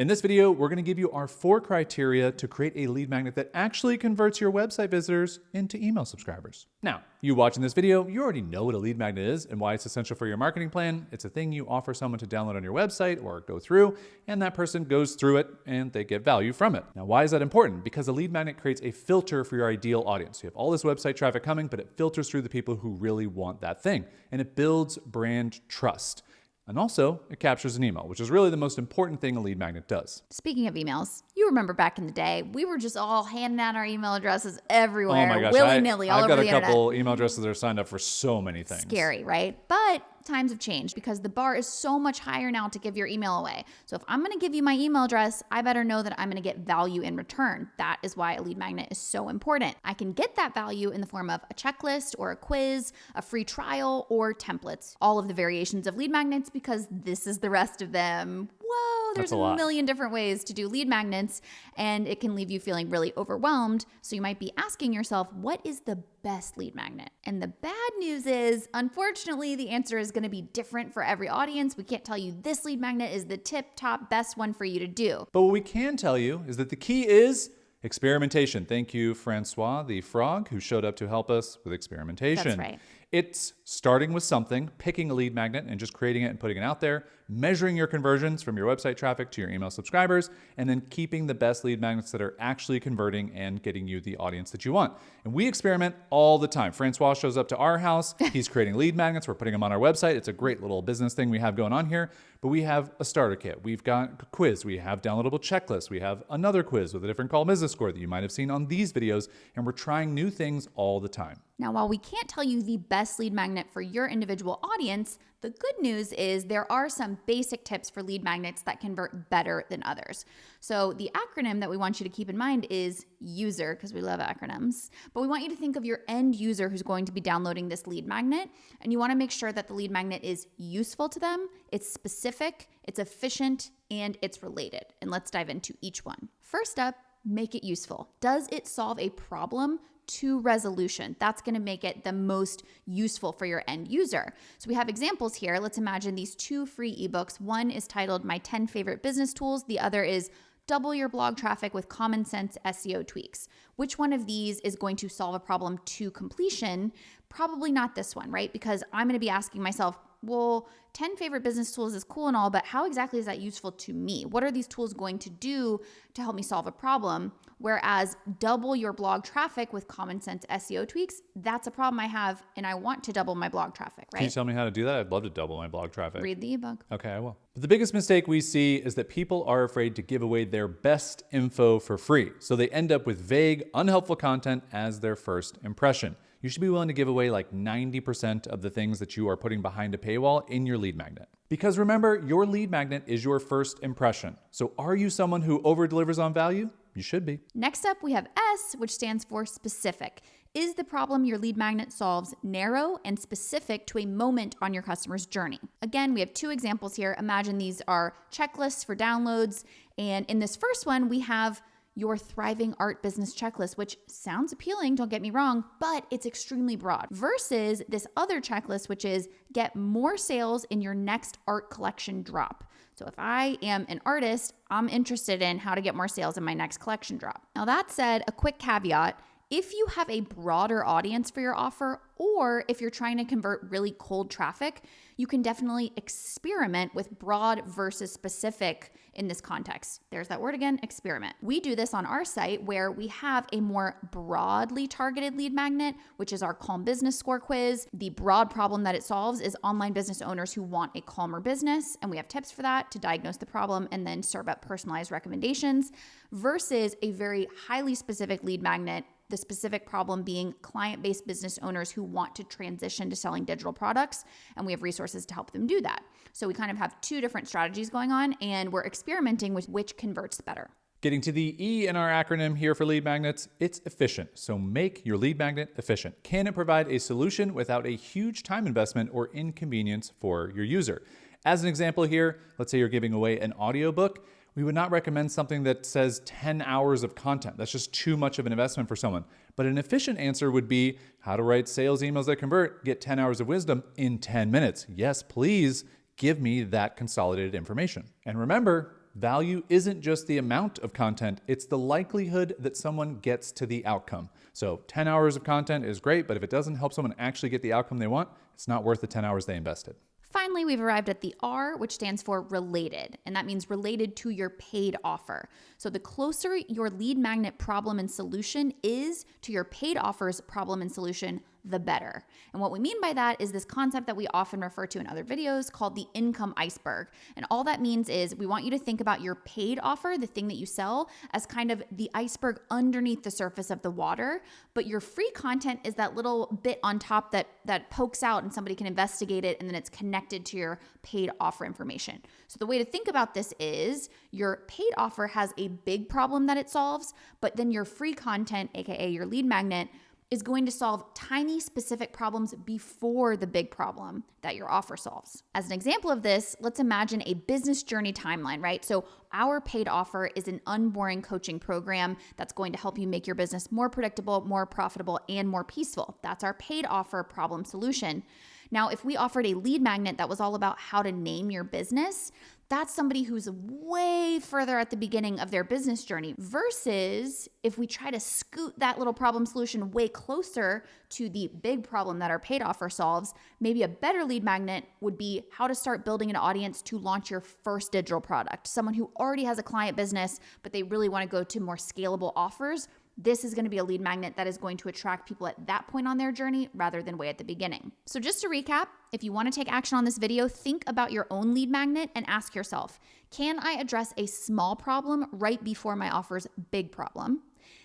In this video, we're going to give you our 4 criteria to create a lead magnet that actually converts your website visitors into email subscribers. Now, you watching this video, you already know what a lead magnet is and why it's essential for your marketing plan. It's a thing you offer someone to download on your website or go through, and that person goes through it and they get value from it. Now, why is that important? Because a lead magnet creates a filter for your ideal audience. You have all this website traffic coming, but it filters through the people who really want that thing, and it builds brand trust. And also, it captures an email, which is really the most important thing a lead magnet does. Speaking of emails, you remember back in the day, we were just all handing out our email addresses everywhere, Oh my gosh, willy-nilly, all over the internet. I've got a couple email addresses that are signed up for so many things. Scary, right? But times have changed because the bar is so much higher now to give your email away. So if I'm going to give you my email address, I better know that I'm going to get value in return. That is why a lead magnet is so important. I can get that value in the form of a checklist or a quiz, a free trial, or templates. All of the variations of lead magnets, because this is the rest of them. Whoa, there's a million different ways to do lead magnets, and it can leave you feeling really overwhelmed. So you might be asking yourself, what is the best lead magnet? And the bad news is, unfortunately, the answer is going to be different for every audience. We can't tell you this lead magnet is the tip-top best one for you to do. But what we can tell you is that the key is experimentation. Thank you, Francois the frog, who showed up to help us with experimentation. That's right. It's starting with something, picking a lead magnet and just creating it and putting it out there, measuring your conversions from your website traffic to your email subscribers, and then keeping the best lead magnets that are actually converting and getting you the audience that you want. And we experiment all the time. Francois shows up to our house. He's creating lead magnets. We're putting them on our website. It's a great little business thing we have going on here. But we have a starter kit. We've got a quiz. We have downloadable checklists. We have another quiz with a different call business score that you might have seen on these videos. And we're trying new things all the time. Now, while we can't tell you the best lead magnet for your individual audience, the good news is there are some basic tips for lead magnets that convert better than others. So the acronym that we want you to keep in mind is user, because we love acronyms. But we want you to think of your end user who's going to be downloading this lead magnet, and you want to make sure that the lead magnet is useful to them, it's specific, it's efficient, and it's related. And let's dive into each one. First up, make it useful. Does it solve a problem to resolution? That's going to make it the most useful for your end user. So we have examples here. Let's imagine these 2 free ebooks. One is titled My 10 Favorite Business Tools. The other is Double Your Blog Traffic with Common Sense SEO Tweaks. Which one of these is going to solve a problem to completion? Probably not this one, right? Because I'm going to be asking myself, well, 10 favorite business tools is cool and all, but how exactly is that useful to me? What are these tools going to do to help me solve a problem? Whereas double your blog traffic with common sense SEO tweaks, that's a problem I have, and I want to double my blog traffic, right? Can you tell me how to do that? I'd love to double my blog traffic. Read the ebook. Okay, I will. But the biggest mistake we see is that people are afraid to give away their best info for free. So they end up with vague, unhelpful content as their first impression. You should be willing to give away like 90% of the things that you are putting behind a paywall in your lead magnet. Because remember, your lead magnet is your first impression. So are you someone who over-delivers on value? You should be. Next up, we have S, which stands for specific. Is the problem your lead magnet solves narrow and specific to a moment on your customer's journey? Again, we have 2 examples here. Imagine these are checklists for downloads. And in this first one, we have your thriving art business checklist, which sounds appealing, don't get me wrong, but it's extremely broad, versus this other checklist, which is get more sales in your next art collection drop. So if I am an artist, I'm interested in how to get more sales in my next collection drop. Now that said, a quick caveat, if you have a broader audience for your offer, or if you're trying to convert really cold traffic, you can definitely experiment with broad versus specific in this context. There's that word again, experiment. We do this on our site where we have a more broadly targeted lead magnet, which is our Calm Business Score quiz. The broad problem that it solves is online business owners who want a calmer business, and we have tips for that to diagnose the problem and then serve up personalized recommendations, versus a very highly specific lead magnet, the specific problem being client-based business owners who want to transition to selling digital products, and we have resources to help them do that. So we kind of have 2 different strategies going on, and we're experimenting with which converts better. Getting to the E in our acronym here for lead magnets, it's efficient. So make your lead magnet efficient. Can it provide a solution without a huge time investment or inconvenience for your user? As an example here, let's say you're giving away an audiobook. We would not recommend something that says 10 hours of content. That's just too much of an investment for someone. But an efficient answer would be how to write sales emails that convert, get 10 hours of wisdom in 10 minutes. Yes, please give me that consolidated information. And remember, value isn't just the amount of content, it's the likelihood that someone gets to the outcome. So 10 hours of content is great, but if it doesn't help someone actually get the outcome they want, it's not worth the 10 hours they invested. Finally, we've arrived at the R, which stands for related, and that means related to your paid offer. So the closer your lead magnet problem and solution is to your paid offer's problem and solution, the better. And what we mean by that is this concept that we often refer to in other videos called the income iceberg. And all that means is we want you to think about your paid offer, the thing that you sell, as kind of the iceberg underneath the surface of the water, but your free content is that little bit on top that pokes out and somebody can investigate it, and then it's connected to your paid offer information. So the way to think about this is your paid offer has a big problem that it solves, but then your free content, aka your lead magnet, is going to solve tiny specific problems before the big problem that your offer solves. As an example of this, let's imagine a business journey timeline, right? So our paid offer is an unboring coaching program that's going to help you make your business more predictable, more profitable, and more peaceful. That's our paid offer problem solution. Now, if we offered a lead magnet that was all about how to name your business, that's somebody who's way further at the beginning of their business journey versus if we try to scoot that little problem solution way closer to the big problem that our paid offer solves, maybe a better lead magnet would be how to start building an audience to launch your first digital product. Someone who already has a client business, but they really want to go to more scalable offers. This is going to be a lead magnet that is going to attract people at that point on their journey rather than way at the beginning. So just to recap, if you want to take action on this video, think about your own lead magnet and ask yourself, can I address a small problem right before my offer's big problem?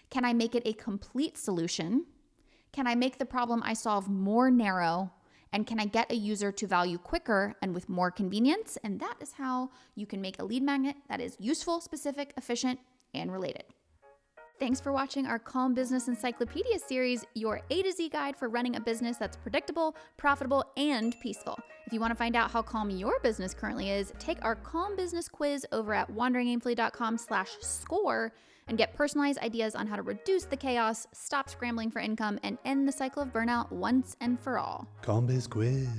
Can I make it a complete solution? Can I make the problem I solve more narrow? And can I get a user to value quicker and with more convenience? And that is how you can make a lead magnet that is useful, specific, efficient, and related. Thanks for watching our Calm Business Encyclopedia series, your A to Z guide for running a business that's predictable, profitable, and peaceful. If you want to find out how calm your business currently is, take our Calm Business quiz over at wanderingaimfully.com/score and get personalized ideas on how to reduce the chaos, stop scrambling for income, and end the cycle of burnout once and for all. Calm Biz Quiz.